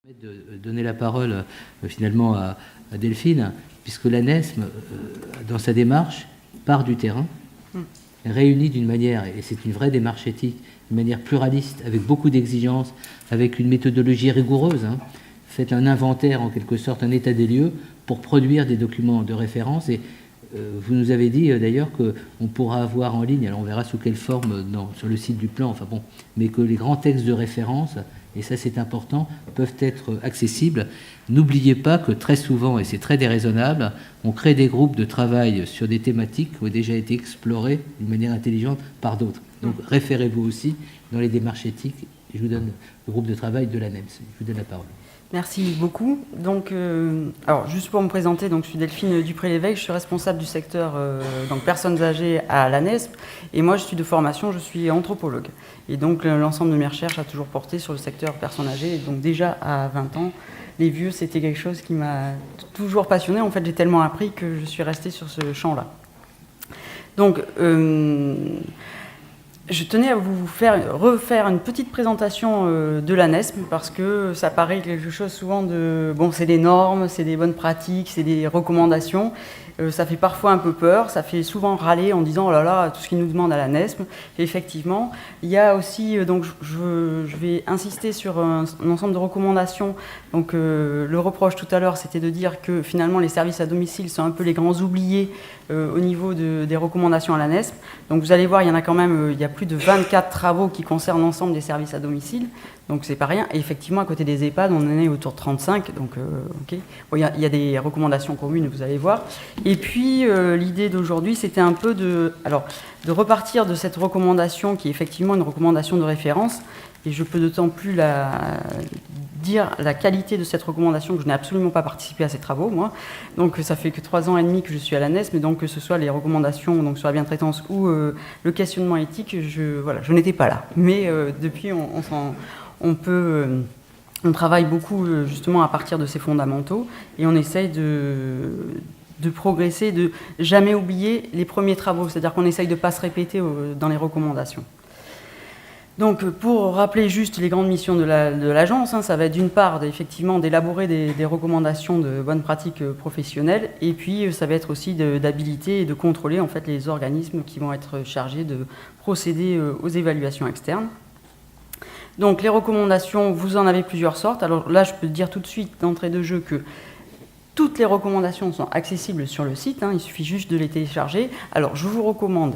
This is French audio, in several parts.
De donner la parole finalement à Delphine, puisque l'ANESM, dans sa démarche, part du terrain, réunit d'une manière, et c'est une vraie démarche éthique, d'une manière pluraliste, avec beaucoup d'exigences, avec une méthodologie rigoureuse, fait un inventaire, en quelque sorte, un état des lieux, pour produire des documents de référence. Et vous nous avez dit d'ailleurs qu'on pourra avoir en ligne, alors on verra sous quelle forme sur le site du plan, enfin bon, mais que les grands textes de référence, et ça c'est important, peuvent être accessibles. N'oubliez pas que très souvent, et c'est très déraisonnable, on crée des groupes de travail sur des thématiques qui ont déjà été explorées d'une manière intelligente par d'autres. Donc référez-vous aussi dans les démarches éthiques. Je vous donne le groupe de travail de l'ANESM. Je vous donne la parole. Merci beaucoup. Donc, alors juste pour me présenter, donc je suis Delphine Dupré-Lévesque, je suis responsable du secteur donc personnes âgées à l'ANESP, et moi je suis de formation, je suis anthropologue. Et donc l'ensemble de mes recherches a toujours porté sur le secteur personnes âgées. Et donc déjà à 20 ans, les vieux c'était quelque chose qui m'a toujours passionnée. En fait, j'ai tellement appris que je suis restée sur ce champ-là. Donc je tenais à vous refaire une petite présentation de l'ANESM parce que ça paraît quelque chose souvent de... Bon, c'est des normes, c'est des bonnes pratiques, c'est des recommandations. Ça fait parfois un peu peur, ça fait souvent râler en disant « Oh là là, tout ce qu'ils nous demandent à l'ANESM ». Et effectivement, il y a aussi... donc je vais insister sur un ensemble de recommandations. Donc le reproche tout à l'heure, c'était de dire que finalement les services à domicile sont un peu les grands oubliés au niveau des recommandations à l'ANESM. Donc vous allez voir, il y en a quand même, il y a plus de 24 travaux qui concernent l'ensemble des services à domicile. Donc c'est pas rien. Et effectivement, à côté des EHPAD, on en est autour de 35. Donc ok. Bon, il y a des recommandations communes, vous allez voir. Et puis l'idée d'aujourd'hui, c'était un peu de repartir de cette recommandation qui est effectivement une recommandation de référence. Et je peux d'autant plus dire la qualité de cette recommandation que je n'ai absolument pas participé à ces travaux, moi. Donc ça fait que 3 ans et demi que je suis à l'ANESM, mais donc que ce soit les recommandations donc, sur la bientraitance ou le questionnement éthique, je n'étais pas là. Mais depuis, on travaille beaucoup justement à partir de ces fondamentaux et on essaye de progresser, de jamais oublier les premiers travaux, c'est-à-dire qu'on essaye de ne pas se répéter dans les recommandations. Donc, pour rappeler juste les grandes missions de l'agence, ça va être d'une part, effectivement, d'élaborer des recommandations de bonnes pratiques professionnelles, et puis ça va être aussi d'habiliter et de contrôler en fait les organismes qui vont être chargés de procéder aux évaluations externes. Donc, les recommandations, vous en avez plusieurs sortes. Alors là, je peux dire tout de suite d'entrée de jeu que toutes les recommandations sont accessibles sur le site, il suffit juste de les télécharger. Alors, je vous recommande...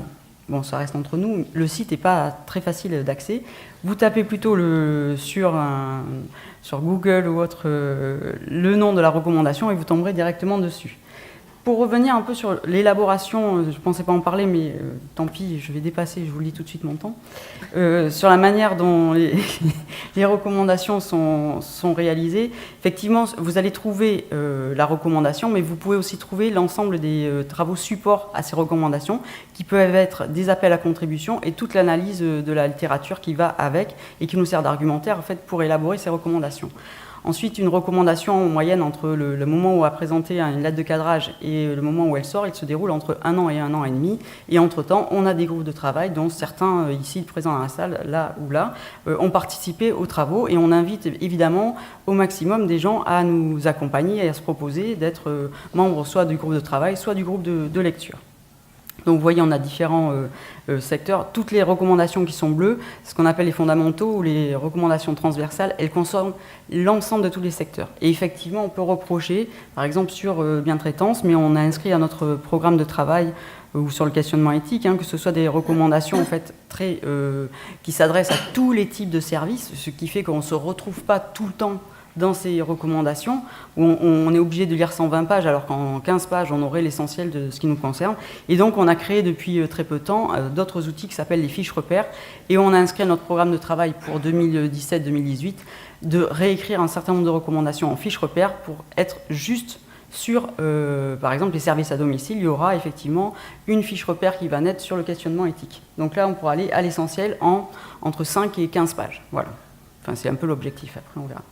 Bon, ça reste entre nous, le site n'est pas très facile d'accès. Vous tapez plutôt sur Google ou autre le nom de la recommandation et vous tomberez directement dessus. Pour revenir un peu sur l'élaboration, je ne pensais pas en parler, mais tant pis, je vais dépasser, je vous le dis tout de suite mon temps, sur la manière dont les recommandations sont réalisées. Effectivement, vous allez trouver la recommandation, mais vous pouvez aussi trouver l'ensemble des travaux support à ces recommandations, qui peuvent être des appels à contribution et toute l'analyse de la littérature qui va avec et qui nous sert d'argumentaire en fait, pour élaborer ces recommandations. Ensuite, une recommandation en moyenne entre le moment où on va présenter une lettre de cadrage et le moment où elle sort, il se déroule entre 1 an et 1 an et demi. Et entre-temps, on a des groupes de travail dont certains ici présents dans la salle, là ou là, ont participé aux travaux. Et on invite évidemment au maximum des gens à nous accompagner et à se proposer d'être membres soit du groupe de travail, soit du groupe de lecture. Donc vous voyez, on a différents secteurs. Toutes les recommandations qui sont bleues, ce qu'on appelle les fondamentaux ou les recommandations transversales, elles concernent l'ensemble de tous les secteurs. Et effectivement, on peut reprocher, par exemple sur bientraitance, mais on a inscrit à notre programme de travail ou sur le questionnement éthique, que ce soit des recommandations en fait, qui s'adressent à tous les types de services, ce qui fait qu'on ne se retrouve pas tout le temps dans ces recommandations, où on est obligé de lire 120 pages, alors qu'en 15 pages, on aurait l'essentiel de ce qui nous concerne. Et donc, on a créé depuis très peu de temps d'autres outils qui s'appellent les fiches repères, et on a inscrit à notre programme de travail pour 2017-2018 de réécrire un certain nombre de recommandations en fiches repères pour être juste sur, par exemple, les services à domicile. Il y aura effectivement une fiche repère qui va naître sur le questionnement éthique. Donc là, on pourra aller à l'essentiel entre 5 et 15 pages. Voilà. Enfin, c'est un peu l'objectif, après on verra.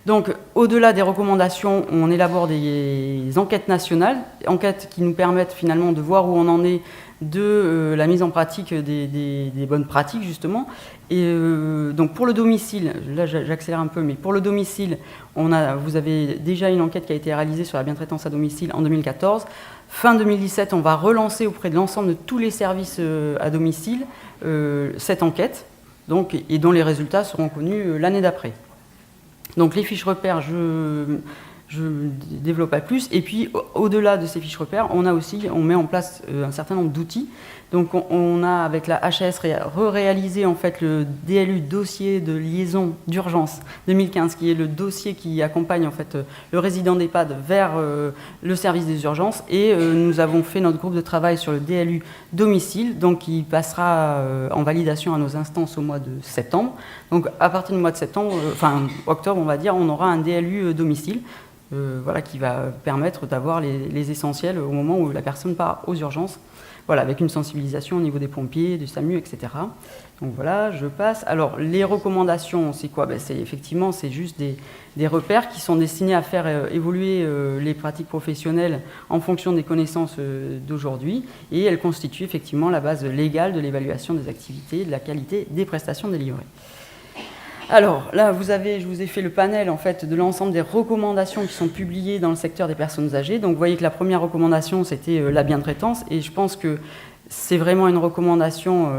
Donc, au-delà des recommandations, on élabore des enquêtes nationales, enquêtes qui nous permettent finalement de voir où on en est de la mise en pratique des bonnes pratiques, justement. Et donc pour le domicile, là j'accélère un peu, mais pour le domicile, vous avez déjà une enquête qui a été réalisée sur la bientraitance à domicile en 2014. Fin 2017, on va relancer auprès de l'ensemble de tous les services à domicile cette enquête, donc, et dont les résultats seront connus l'année d'après. Donc les fiches repères, je ne développe pas plus. Et puis, au-delà de ces fiches repères, on met en place un certain nombre d'outils. Donc, on a, avec la HAS, réalisé en fait le DLU, dossier de liaison d'urgence 2015, qui est le dossier qui accompagne en fait le résident d'EHPAD vers le service des urgences. Et nous avons fait notre groupe de travail sur le DLU domicile, donc qui passera en validation à nos instances au mois de septembre. Donc, à partir du mois de septembre, octobre, on va dire, on aura un DLU domicile. Qui va permettre d'avoir les essentiels au moment où la personne part aux urgences, avec une sensibilisation au niveau des pompiers, du SAMU, etc. Donc voilà, je passe. Alors, les recommandations, c'est quoi ? C'est juste des repères qui sont destinés à faire évoluer les pratiques professionnelles en fonction des connaissances d'aujourd'hui, et elles constituent effectivement la base légale de l'évaluation des activités et de la qualité des prestations délivrées. Alors là, je vous ai fait le panel en fait de l'ensemble des recommandations qui sont publiées dans le secteur des personnes âgées. Donc vous voyez que la première recommandation, c'était la bientraitance, et je pense que c'est vraiment une recommandation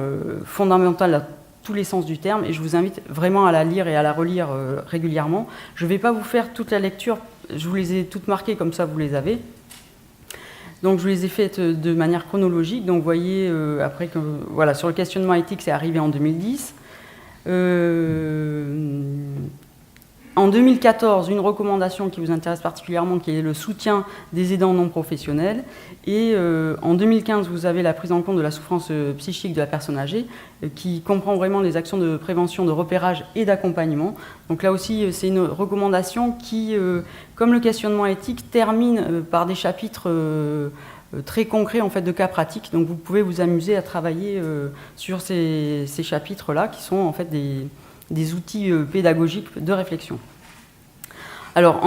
fondamentale à tous les sens du terme, et je vous invite vraiment à la lire et à la relire régulièrement. Je ne vais pas vous faire toute la lecture, je vous les ai toutes marquées, comme ça vous les avez. Donc je vous les ai faites de manière chronologique. Donc vous voyez, après que sur le questionnement éthique, c'est arrivé en 2010. En 2014, une recommandation qui vous intéresse particulièrement, qui est le soutien des aidants non professionnels. Et en 2015, vous avez la prise en compte de la souffrance psychique de la personne âgée, qui comprend vraiment les actions de prévention, de repérage et d'accompagnement. Donc là aussi, c'est une recommandation qui, comme le questionnement éthique, termine par des chapitres très concret en fait de cas pratiques. Donc vous pouvez vous amuser à travailler sur ces chapitres-là, qui sont en fait des outils pédagogiques de réflexion. Alors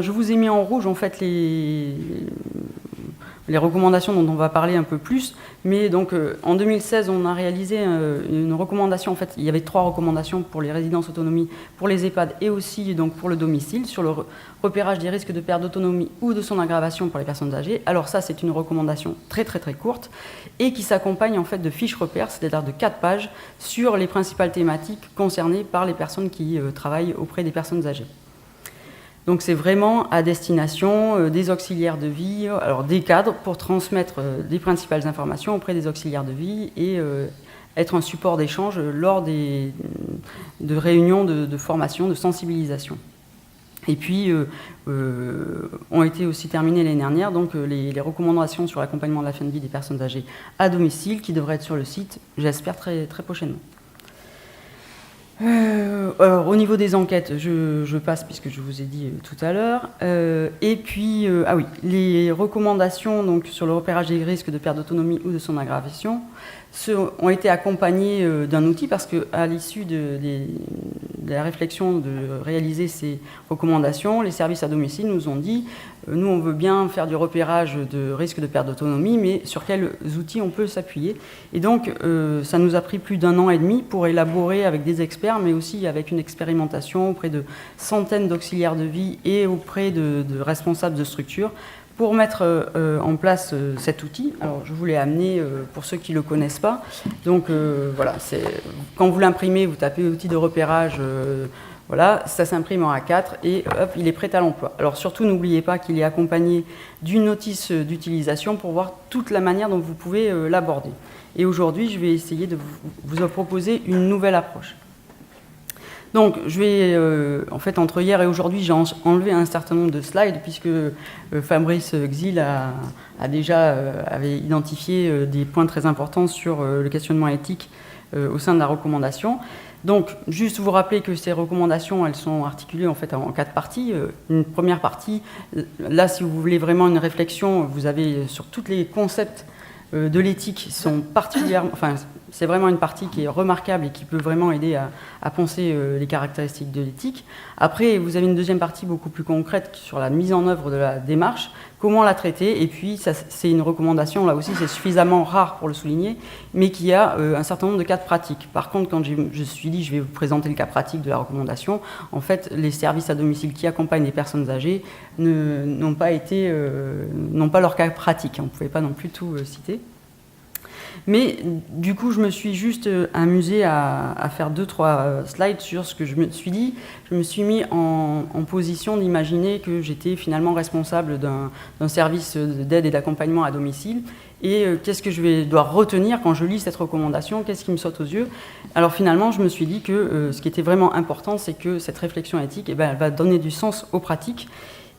je vous ai mis en rouge en fait les recommandations dont on va parler un peu plus, mais donc en 2016 on a réalisé une recommandation. En fait, il y avait 3 recommandations pour les résidences autonomie, pour les EHPAD et aussi donc pour le domicile, sur le repérage des risques de perte d'autonomie ou de son aggravation pour les personnes âgées. Alors ça, c'est une recommandation très très très courte et qui s'accompagne en fait de fiches repères, c'est-à-dire de 4 pages sur les principales thématiques concernées par les personnes qui travaillent auprès des personnes âgées. Donc c'est vraiment à destination des auxiliaires de vie, alors des cadres, pour transmettre les principales informations auprès des auxiliaires de vie et être un support d'échange lors de réunions de formation, de sensibilisation. Et puis ont été aussi terminées l'année dernière donc, les recommandations sur l'accompagnement de la fin de vie des personnes âgées à domicile, qui devraient être sur le site, j'espère, très, très prochainement. Alors, au niveau des enquêtes, je passe puisque je vous ai dit tout à l'heure. Et puis, les recommandations donc, sur le repérage des risques de perte d'autonomie ou de son aggravation ont été accompagnées d'un outil, parce qu'à l'issue de la réflexion de réaliser ces recommandations, les services à domicile nous ont dit nous, on veut bien faire du repérage de risques de perte d'autonomie, mais sur quels outils on peut s'appuyer. Et donc, ça nous a pris plus d'1 an et demi pour élaborer avec des experts, mais aussi avec une expérimentation auprès de centaines d'auxiliaires de vie et auprès de responsables de structures, pour mettre en place cet outil. Alors, je vous l'ai amené pour ceux qui ne le connaissent pas. Donc, quand vous l'imprimez, vous tapez outil de repérage, ça s'imprime en A4 et hop, il est prêt à l'emploi. Alors, surtout, n'oubliez pas qu'il est accompagné d'une notice d'utilisation pour voir toute la manière dont vous pouvez l'aborder. Et aujourd'hui, je vais essayer de vous proposer une nouvelle approche. Donc, je vais, en fait, entre hier et aujourd'hui, j'ai enlevé un certain nombre de slides, puisque Fabrice Xil avait identifié des points très importants sur le questionnement éthique au sein de la recommandation. Donc, juste vous rappeler que ces recommandations, elles sont articulées en fait en 4 parties. Une première partie, là, si vous voulez vraiment une réflexion, vous avez sur tous les concepts de l'éthique, sont particulièrement, c'est vraiment une partie qui est remarquable et qui peut vraiment aider à penser les caractéristiques de l'éthique. Après, vous avez une deuxième partie beaucoup plus concrète sur la mise en œuvre de la démarche, comment la traiter, et puis ça, c'est une recommandation, là aussi c'est suffisamment rare pour le souligner, mais qui a un certain nombre de cas de pratique. Par contre, quand je me suis dit je vais vous présenter le cas pratique de la recommandation, en fait les services à domicile qui accompagnent les personnes âgées n'ont pas leur cas pratique, on ne pouvait pas non plus tout citer. Mais du coup, je me suis juste amusée à faire 2-3 slides sur ce que je me suis dit. Je me suis mis en position d'imaginer que j'étais finalement responsable d'un service d'aide et d'accompagnement à domicile. Et qu'est-ce que je dois retenir quand je lis cette recommandation? Qu'est-ce qui me saute aux yeux? Alors finalement, je me suis dit que ce qui était vraiment important, c'est que cette réflexion éthique, elle va donner du sens aux pratiques.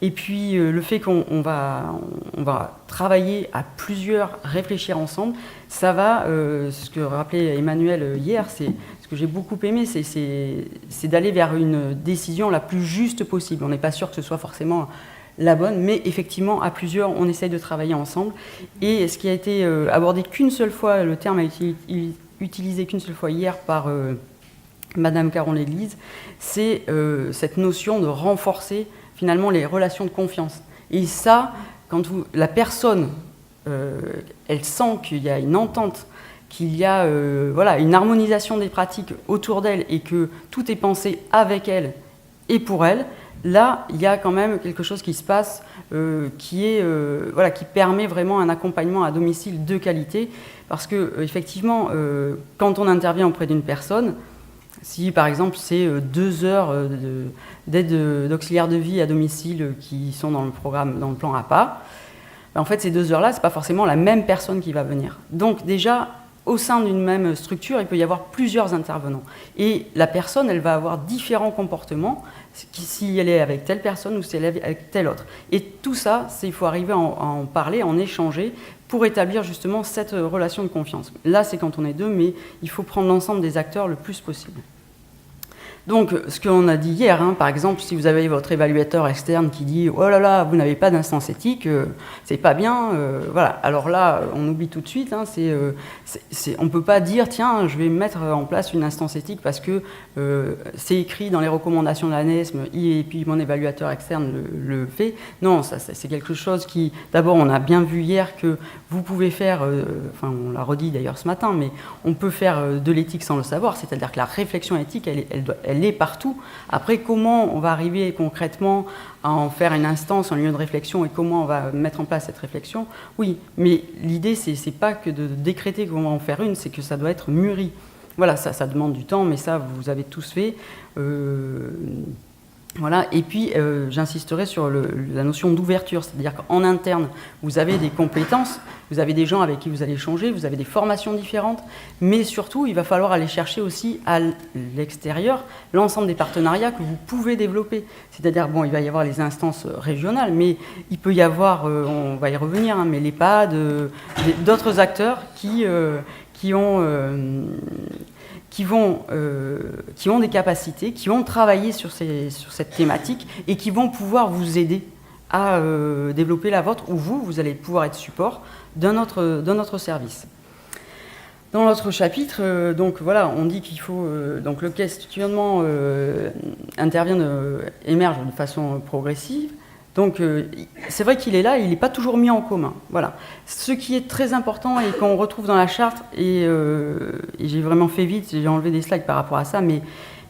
Et puis le fait qu'on va travailler à plusieurs, réfléchir ensemble, ça va, ce que rappelait Emmanuel hier, c'est ce que j'ai beaucoup aimé, c'est d'aller vers une décision la plus juste possible. On n'est pas sûr que ce soit forcément la bonne, mais effectivement, à plusieurs, on essaye de travailler ensemble. Et ce qui a été abordé qu'une seule fois, le terme a été utilisé qu'une seule fois hier par Madame Caron-Léglise, c'est cette notion de renforcer finalement les relations de confiance. Et ça, quand la personne, elle sent qu'il y a une entente, qu'il y a une harmonisation des pratiques autour d'elle et que tout est pensé avec elle et pour elle, là, il y a quand même quelque chose qui se passe qui permet vraiment un accompagnement à domicile de qualité. Parce que effectivement, quand on intervient auprès d'une personne, si par exemple c'est 2 heures d'aide d'auxiliaire de vie à domicile qui sont dans le programme, dans le plan APA, en fait ces 2 heures-là, c'est pas forcément la même personne qui va venir. Donc déjà, au sein d'une même structure, il peut y avoir plusieurs intervenants. Et la personne, elle va avoir différents comportements, si elle est avec telle personne ou si elle est avec telle autre. Et tout ça, il faut arriver à en parler, à en échanger, pour établir justement cette relation de confiance. Là, c'est quand on est 2, mais il faut prendre l'ensemble des acteurs le plus possible. Donc, ce qu'on a dit hier, par exemple, si vous avez votre évaluateur externe qui dit « Oh là là, vous n'avez pas d'instance éthique, c'est pas bien voilà. Alors là, on oublie tout de suite, on ne peut pas dire « Tiens, je vais mettre en place une instance éthique parce que c'est écrit dans les recommandations de la NESM et puis mon évaluateur externe le fait. » Non, ça, c'est quelque chose qui... D'abord, on a bien vu hier que vous pouvez faire, on l'a redit d'ailleurs ce matin, mais on peut faire de l'éthique sans le savoir, c'est-à-dire que la réflexion éthique, elle est partout. Après, comment on va arriver concrètement à en faire une instance, un lieu de réflexion et comment on va mettre en place cette réflexion? Oui, mais l'idée, c'est pas que de décréter qu'on va en faire une, c'est que ça doit être mûri. Voilà, ça demande du temps, mais ça, vous avez tous fait. Voilà. Et puis, j'insisterai sur la notion d'ouverture, c'est-à-dire qu'en interne, vous avez des compétences, vous avez des gens avec qui vous allez échanger, vous avez des formations différentes, mais surtout, il va falloir aller chercher aussi à l'extérieur l'ensemble des partenariats que vous pouvez développer. C'est-à-dire, bon, il va y avoir les instances régionales, mais il peut y avoir, on va y revenir, mais l'EHPAD, d'autres acteurs qui ont des capacités, qui ont travaillé sur cette thématique et qui vont pouvoir vous aider à développer la vôtre, ou vous allez pouvoir être support d'un autre service. Dans l'autre chapitre, donc voilà, on dit qu'il faut donc le questionnement émerge de façon progressive. Donc, c'est vrai qu'il est là, il n'est pas toujours mis en commun. Voilà. Ce qui est très important et qu'on retrouve dans la charte, et j'ai vraiment fait vite, j'ai enlevé des slides par rapport à ça, mais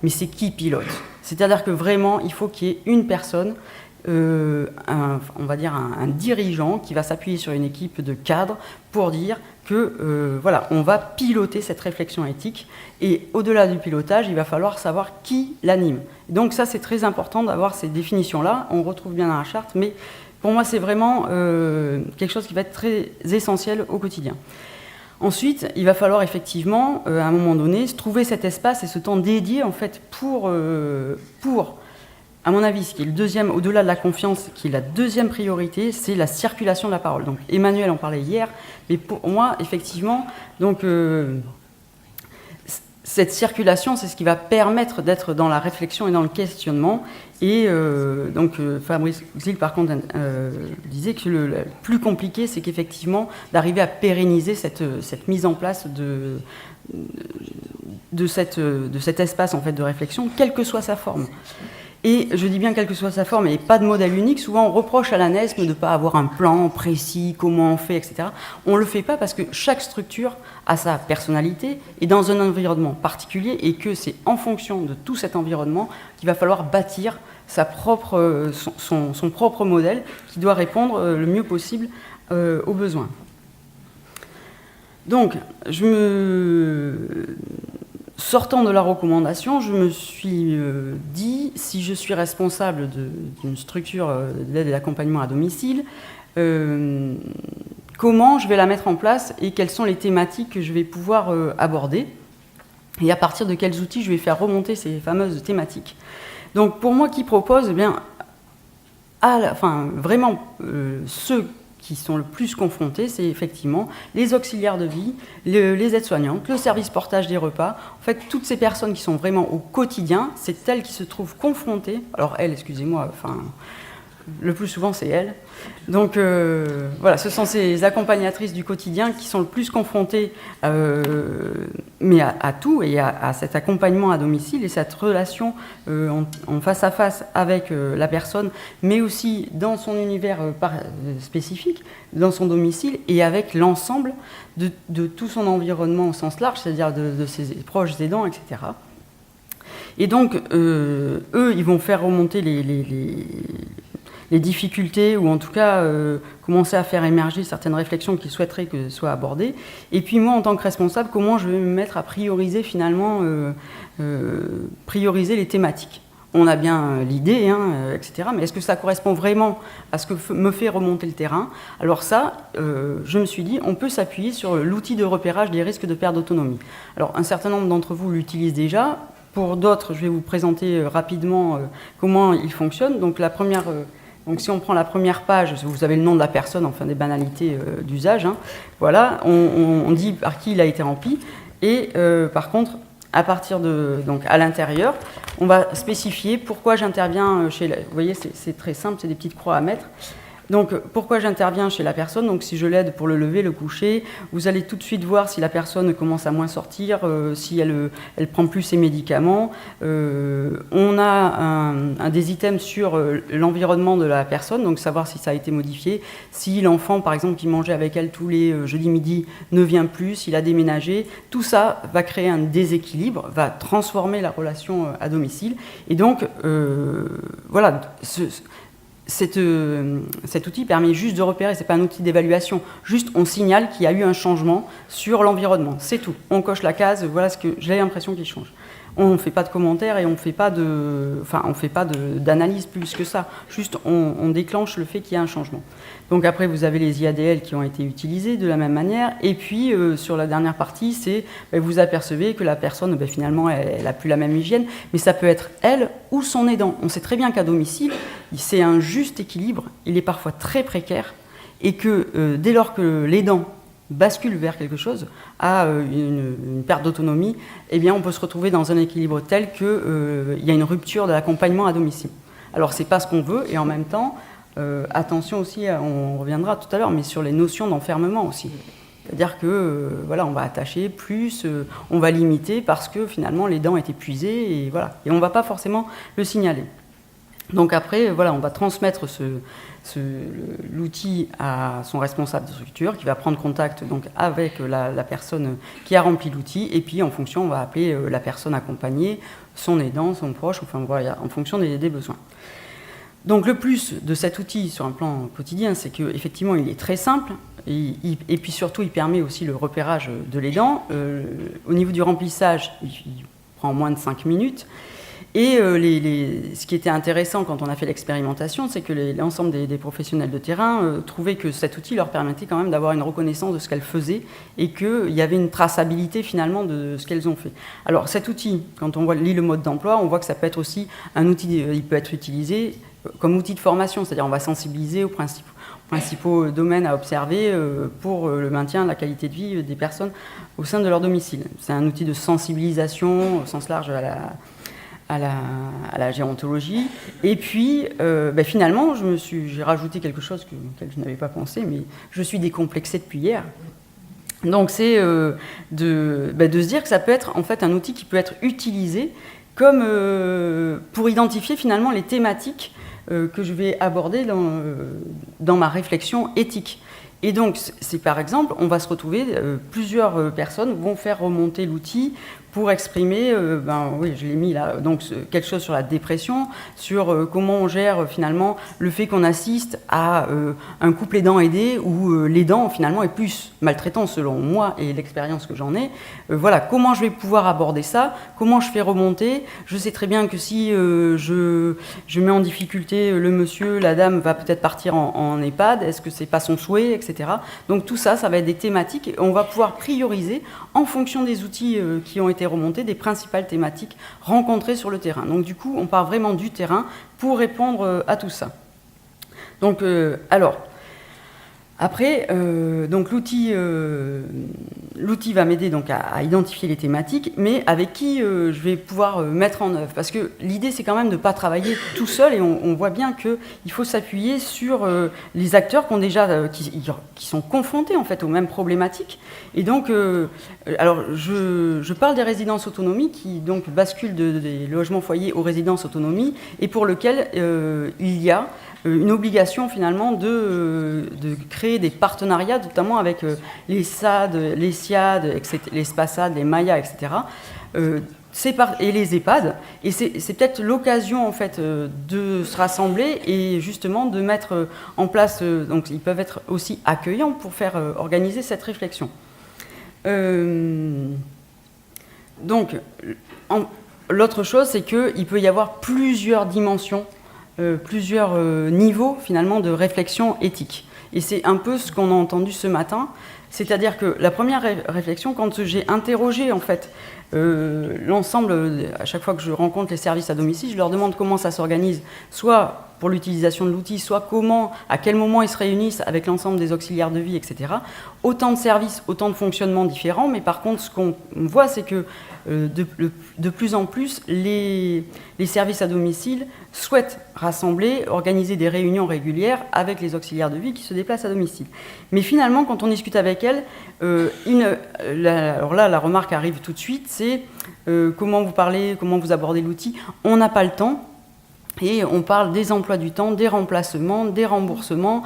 c'est qui pilote. C'est-à-dire que vraiment, il faut qu'il y ait une personne, on va dire un dirigeant qui va s'appuyer sur une équipe de cadres pour dire que on va piloter cette réflexion éthique, et au-delà du pilotage, il va falloir savoir qui l'anime. Donc ça, c'est très important d'avoir ces définitions-là, on retrouve bien dans la charte, mais pour moi, c'est vraiment quelque chose qui va être très essentiel au quotidien. Ensuite, il va falloir effectivement, à un moment donné, se trouver cet espace et ce temps dédié en fait pour à mon avis, ce qui est le deuxième, au-delà de la confiance, qui est la deuxième priorité, c'est la circulation de la parole. Donc Emmanuel en parlait hier, mais pour moi, effectivement, donc cette circulation, c'est ce qui va permettre d'être dans la réflexion et dans le questionnement. Et Fabrice Xil, par contre, disait que le plus compliqué, c'est qu'effectivement, d'arriver à pérenniser cette mise en place de cet espace en fait, de réflexion, quelle que soit sa forme. Et je dis bien quelle que soit sa forme, et pas de modèle unique. Souvent, on reproche à l'ANESM de ne pas avoir un plan précis, comment on fait, etc. On ne le fait pas parce que chaque structure a sa personnalité et dans un environnement particulier, et que c'est en fonction de tout cet environnement qu'il va falloir bâtir son propre modèle qui doit répondre le mieux possible aux besoins. Donc, sortant de la recommandation, je me suis dit, si je suis responsable d'une structure d'aide et d'accompagnement à domicile, comment je vais la mettre en place et quelles sont les thématiques que je vais pouvoir aborder et à partir de quels outils je vais faire remonter ces fameuses thématiques. Donc pour moi qui propose, eh bien, vraiment ceux qui sont le plus confrontés, c'est effectivement les auxiliaires de vie, les aides-soignantes, le service portage des repas. En fait, toutes ces personnes qui sont vraiment au quotidien, c'est elles qui se trouvent confrontées. Alors elles, excusez-moi, le plus souvent c'est elles. Donc voilà, ce sont ces accompagnatrices du quotidien qui sont le plus confrontées mais à tout et à cet accompagnement à domicile et cette relation en face à face avec la personne, mais aussi dans son univers spécifique, dans son domicile et avec l'ensemble de tout son environnement au sens large, c'est-à-dire de ses proches aidants, etc. Et donc, eux, ils vont faire remonter les difficultés, ou en tout cas commencer à faire émerger certaines réflexions qu'ils souhaiteraient que soient abordées. Et puis moi, en tant que responsable, comment je vais me mettre à prioriser finalement, prioriser les thématiques. On a bien l'idée, etc. Mais est-ce que ça correspond vraiment à ce que me fait remonter le terrain? Alors ça, je me suis dit, on peut s'appuyer sur l'outil de repérage des risques de perte d'autonomie. Alors un certain nombre d'entre vous l'utilisent déjà. Pour d'autres, je vais vous présenter rapidement comment il fonctionne. Donc la première... Donc si on prend la première page, vous avez le nom de la personne, enfin des banalités d'usage. Voilà, on dit par qui il a été rempli. Et par contre, à partir de... Donc à l'intérieur, on va spécifier pourquoi j'interviens chez... Vous voyez, c'est très simple, c'est des petites croix à mettre. Donc, pourquoi j'interviens chez la personne? Donc, si je l'aide pour le lever, le coucher, vous allez tout de suite voir si la personne commence à moins sortir, si elle prend plus ses médicaments. On a des items sur l'environnement de la personne, donc savoir si ça a été modifié. Si l'enfant, par exemple, qui mangeait avec elle tous les jeudis midi ne vient plus, s'il a déménagé, tout ça va créer un déséquilibre, va transformer la relation à domicile. Et donc, voilà... Cet outil permet juste de repérer, ce n'est pas un outil d'évaluation, juste on signale qu'il y a eu un changement sur l'environnement, c'est tout. On coche la case, voilà ce que j'ai l'impression qu'il change. On ne fait pas de commentaires et on ne fait pas d'analyse plus que ça, juste on déclenche le fait qu'il y a un changement. Donc après, vous avez les IADL qui ont été utilisés de la même manière, et puis sur la dernière partie, c'est vous apercevez que la personne, finalement, elle n'a plus la même hygiène, mais ça peut être elle ou son aidant. On sait très bien qu'à domicile, c'est un juste équilibre, il est parfois très précaire, et que dès lors que l'aidant bascule vers quelque chose, à une perte d'autonomie, eh bien on peut se retrouver dans un équilibre tel qu'il y a une rupture de l'accompagnement à domicile. Alors c'est pas ce qu'on veut, et en même temps, attention aussi, on reviendra tout à l'heure, mais sur les notions d'enfermement aussi. C'est-à-dire que voilà, on va attacher plus, on va limiter parce que finalement l'aidant est épuisé, et voilà. Et on ne va pas forcément le signaler. Donc après, voilà, on va transmettre l'outil à son responsable de structure qui va prendre contact donc, avec la personne qui a rempli l'outil, et puis en fonction, on va appeler la personne accompagnée, son aidant, son proche, enfin voilà, en fonction des besoins. Donc le plus de cet outil sur un plan quotidien, c'est qu'effectivement, il est très simple, et puis surtout, il permet aussi le repérage de l'aidant. Au niveau du remplissage, il prend moins de 5 minutes. Et ce qui était intéressant quand on a fait l'expérimentation, c'est que l'ensemble des professionnels de terrain trouvaient que cet outil leur permettait quand même d'avoir une reconnaissance de ce qu'elles faisaient et qu'il y avait une traçabilité finalement de ce qu'elles ont fait. Alors cet outil, quand on lit le mode d'emploi, on voit que ça peut être aussi un outil, il peut être utilisé comme outil de formation, c'est-à-dire on va sensibiliser aux principaux domaines à observer pour le maintien de la qualité de vie des personnes au sein de leur domicile. C'est un outil de sensibilisation au sens large à la gérontologie. Et puis, finalement, j'ai rajouté quelque chose auquel je n'avais pas pensé, mais je suis décomplexée depuis hier. Donc c'est de se dire que ça peut être en fait un outil qui peut être utilisé comme pour identifier finalement les thématiques que je vais aborder dans ma réflexion éthique. Et donc, c'est par exemple, on va se retrouver, plusieurs personnes vont faire remonter l'outil pour exprimer, oui, je l'ai mis là, donc quelque chose sur la dépression, sur comment on gère finalement le fait qu'on assiste à un couple aidant-aidé où l'aidant finalement est plus maltraitant selon moi et l'expérience que j'en ai. Voilà, comment je vais pouvoir aborder ça, comment je fais remonter. Je sais très bien que si je mets en difficulté le monsieur, la dame va peut-être partir en EHPAD, est-ce que c'est pas son souhait, etc. Donc tout ça, ça va être des thématiques et on va pouvoir prioriser en fonction des outils qui ont été remontés, des principales thématiques rencontrées sur le terrain. Donc du coup, on part vraiment du terrain pour répondre à tout ça. Donc, alors, après, donc l'outil va m'aider donc à identifier les thématiques, mais avec qui je vais pouvoir mettre en œuvre. Parce que l'idée, c'est quand même de ne pas travailler tout seul, et on voit bien qu'il faut s'appuyer sur les acteurs qui sont confrontés en fait aux mêmes problématiques. Et donc, alors je parle des résidences autonomie qui donc basculent des logements foyers aux résidences autonomie, et pour lequel il y a une obligation finalement de créer des partenariats, notamment avec les SAD, les SIAD, etc., les SPASAD, les MAIA, etc., et les EHPAD. Et c'est peut-être l'occasion en fait de se rassembler et justement de mettre en place, donc ils peuvent être aussi accueillants pour faire organiser cette réflexion. Donc, l'autre chose, c'est qu'il peut y avoir plusieurs dimensions, plusieurs niveaux finalement de réflexion éthique. Et c'est un peu ce qu'on a entendu ce matin, c'est-à-dire que la première réflexion, quand j'ai interrogé en fait l'ensemble, à chaque fois que je rencontre les services à domicile, je leur demande comment ça s'organise, soit pour l'utilisation de l'outil, soit à quel moment ils se réunissent avec l'ensemble des auxiliaires de vie, etc. Autant de services, autant de fonctionnements différents, mais par contre, ce qu'on voit, c'est que de plus en plus, les services à domicile souhaitent rassembler, organiser des réunions régulières avec les auxiliaires de vie qui se déplacent à domicile. Mais finalement, quand on discute avec elles, alors là, la remarque arrive tout de suite, c'est comment vous parlez, comment vous abordez l'outil. On n'a pas le temps. Et on parle des emplois du temps, des remplacements, des remboursements.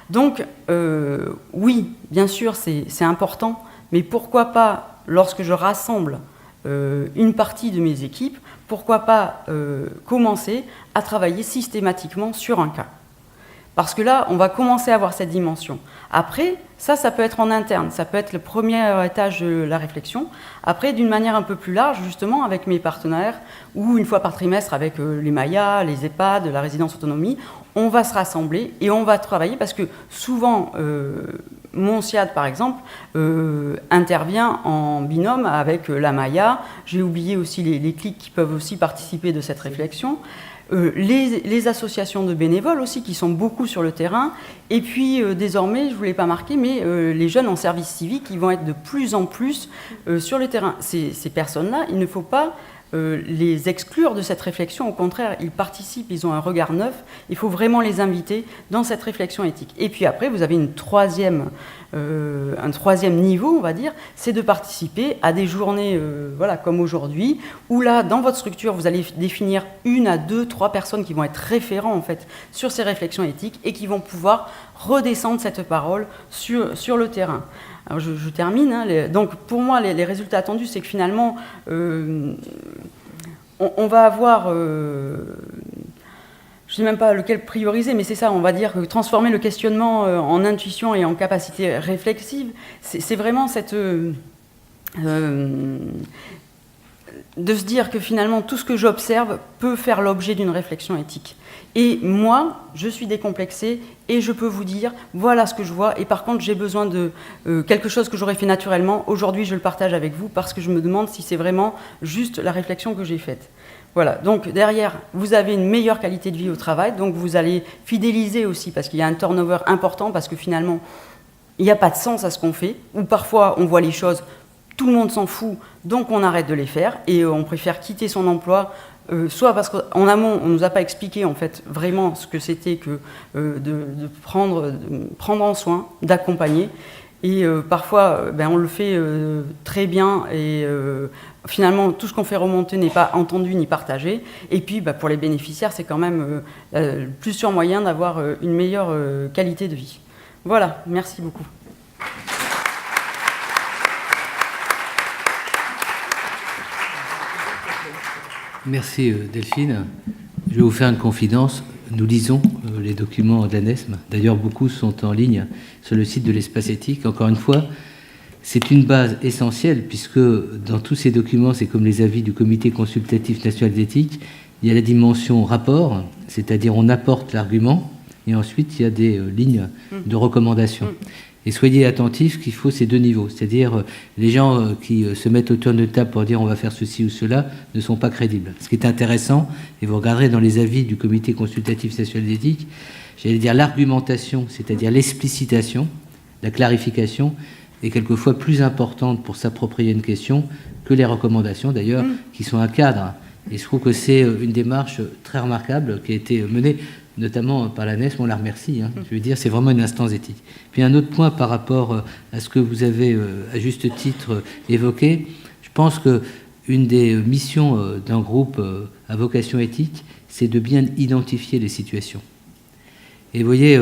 Donc, oui, bien sûr, c'est important, mais pourquoi pas, lorsque je rassemble une partie de mes équipes, pourquoi pas commencer à travailler systématiquement sur un cas ? Parce que là, on va commencer à avoir cette dimension. Après, ça peut être en interne, ça peut être le premier étage de la réflexion. Après, d'une manière un peu plus large, justement, avec mes partenaires, ou une fois par trimestre avec les MAIA, les EHPAD, la résidence autonomie, on va se rassembler et on va travailler, parce que souvent, mon SIAD, par exemple, intervient en binôme avec la MAIA. J'ai oublié aussi les CLIC qui peuvent aussi participer de cette réflexion. Les associations de bénévoles aussi qui sont beaucoup sur le terrain, et puis désormais, je ne vous l'ai pas marqué, mais les jeunes en service civique, ils vont être de plus en plus sur le terrain. Ces personnes-là, il ne faut pas les exclure de cette réflexion, au contraire, ils participent, ils ont un regard neuf, il faut vraiment les inviter dans cette réflexion éthique. Et puis après, vous avez un troisième niveau, on va dire, c'est de participer à des journées comme aujourd'hui, où là, dans votre structure, vous allez définir 1 à 2, 3 personnes qui vont être référents en fait sur ces réflexions éthiques et qui vont pouvoir redescendre cette parole sur le terrain. Alors je termine. Donc pour moi, les résultats attendus, c'est que finalement, on va avoir... je ne sais même pas lequel prioriser, mais c'est ça, on va dire que transformer le questionnement en intuition et en capacité réflexive, c'est vraiment cette... de se dire que finalement, tout ce que j'observe peut faire l'objet d'une réflexion éthique. Et moi, je suis décomplexée et je peux vous dire, voilà ce que je vois. Et par contre, j'ai besoin de quelque chose que j'aurais fait naturellement. Aujourd'hui, je le partage avec vous parce que je me demande si c'est vraiment juste la réflexion que j'ai faite. Voilà, donc derrière, vous avez une meilleure qualité de vie au travail. Donc vous allez fidéliser aussi parce qu'il y a un turnover important, parce que finalement, il n'y a pas de sens à ce qu'on fait. Ou parfois, on voit les choses, tout le monde s'en fout, donc on arrête de les faire. Et on préfère quitter son emploi, soit parce qu'en amont, on ne nous a pas expliqué en fait vraiment ce que c'était que de prendre en soin, d'accompagner. Et parfois, on le fait très bien et finalement, tout ce qu'on fait remonter n'est pas entendu ni partagé. Et puis, pour les bénéficiaires, c'est quand même plus sûr moyen d'avoir une meilleure qualité de vie. Voilà, merci beaucoup. Merci Delphine. Je vais vous faire une confidence. Nous lisons les documents de l'ANESM. D'ailleurs, beaucoup sont en ligne sur le site de l'Espace Éthique. Encore une fois, c'est une base essentielle puisque dans tous ces documents, c'est comme les avis du Comité consultatif national d'éthique, il y a la dimension rapport, c'est-à-dire on apporte l'argument, et ensuite il y a des lignes de recommandation. Et soyez attentifs qu'il faut ces deux niveaux, c'est-à-dire les gens qui se mettent autour de table pour dire on va faire ceci ou cela ne sont pas crédibles. Ce qui est intéressant, et vous regarderez dans les avis du Comité consultatif national d'éthique, j'allais dire l'argumentation, c'est-à-dire l'explicitation, la clarification, est quelquefois plus importante pour s'approprier une question que les recommandations d'ailleurs, qui sont un cadre. Et je trouve que c'est une démarche très remarquable qui a été menée notamment par l'ANESM, on la remercie. Je veux dire, c'est vraiment une instance éthique. Puis un autre point par rapport à ce que vous avez à juste titre évoqué, je pense qu'une des missions d'un groupe à vocation éthique, c'est de bien identifier les situations. Et vous voyez,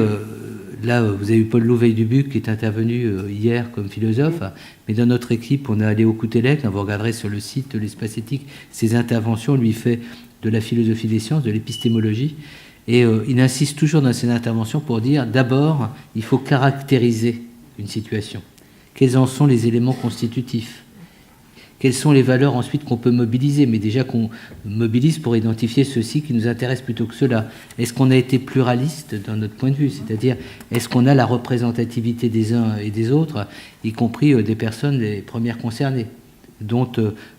là, vous avez eu Paul Louveil-Dubuc qui est intervenu hier comme philosophe, mais dans notre équipe, on a Léo Coutelec, vous regarderez sur le site de l'Espace Éthique, ses interventions, lui fait de la philosophie des sciences, de l'épistémologie, et il insiste toujours dans ses interventions pour dire, d'abord, il faut caractériser une situation. Quels en sont les éléments constitutifs ? Quelles sont les valeurs ensuite qu'on peut mobiliser, mais déjà qu'on mobilise pour identifier ceux-ci qui nous intéressent plutôt que ceux-là. Est-ce qu'on a été pluraliste dans notre point de vue ? C'est-à-dire, est-ce qu'on a la représentativité des uns et des autres, y compris des personnes les premières concernées, dont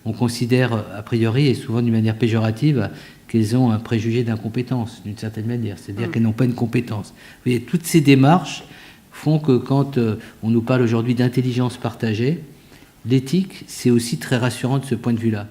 on considère a priori, et souvent d'une manière péjorative, qu'elles ont un préjugé d'incompétence, d'une certaine manière, c'est-à-dire qu'elles n'ont pas une compétence. Vous voyez, toutes ces démarches font que quand on nous parle aujourd'hui d'intelligence partagée, l'éthique, c'est aussi très rassurant de ce point de vue-là.